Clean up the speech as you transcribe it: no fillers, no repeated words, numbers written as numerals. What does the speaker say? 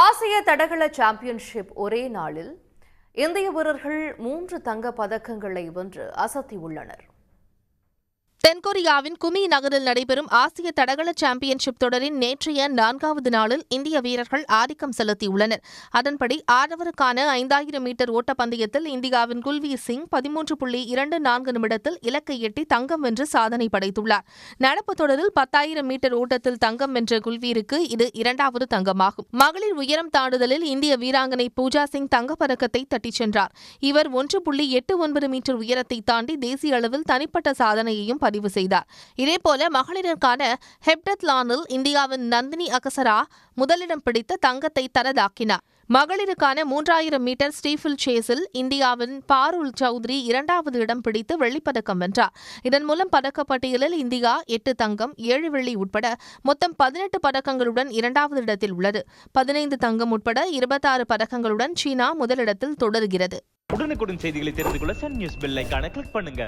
ஆசிய தடகள சாம்பியன்ஷிப் ஒரே நாளில் இந்திய வீரர்கள் 3 தங்கப் பதக்கங்களை வென்று அசத்தியுள்ளனர். தென்கொரியாவின் குமி நகரில் நடைபெறும் ஆசிய தடகள சாம்பியன்ஷிப் தொடரின் நேற்றைய 4வது நாளில் இந்திய வீரர்கள் ஆதிக்கம் செலுத்தியுள்ளனர். அதன்படி ஆடவருக்கான 5000 மீட்டர் ஓட்டப்பந்தயத்தில் இந்தியாவின் குல்வீர் சிங் 13.24 நிமிடத்தில் இலக்கை எட்டி தங்கம் வென்று சாதனை படைத்துள்ளார். நடப்பு தொடரில் 10,000 மீட்டர் ஓட்டத்தில் தங்கம் வென்ற குல்வீருக்கு இது 2வது தங்கமாகும். மகளிர் உயரம் தாண்டுதலில் இந்திய வீராங்கனை பூஜா சிங் தங்கப்பதக்கத்தை தட்டிச் சென்றார். இவர் 1.89 மீட்டர் உயரத்தை தாண்டி தேசிய அளவில் தனிப்பட்ட சாதனையையும் பதிவு செய்தார். இதேபோல மகளிருக்கான ஹெப்டத்லானில் இந்தியாவின் நந்தினி அகசரா முதலிடம் பிடித்து தங்கத்தை தரதாக்கினார். மகளிருக்கான 3000 மீட்டர் ஸ்டீஃபில் சேஸில் இந்தியாவின் பாருல் சௌத்ரி 2வது இடம் பிடித்து வெள்ளிப்பதக்கம் வென்றார். இதன் மூலம் பதக்கப்பட்டியலில் இந்தியா 8 தங்கம் 7 வெள்ளி உட்பட மொத்தம் 18 பதக்கங்களுடன் 2வது இடத்தில் உள்ளது. 15 தங்கம் உட்பட 26 பதக்கங்களுடன் சீனா முதலிடத்தில் தொடர்கிறது. உடனுக்குடன் செய்திகளை தெரிந்து கொள்ள சன் நியூஸ் பெல் ஐகானை கிளிக் பண்ணுங்க.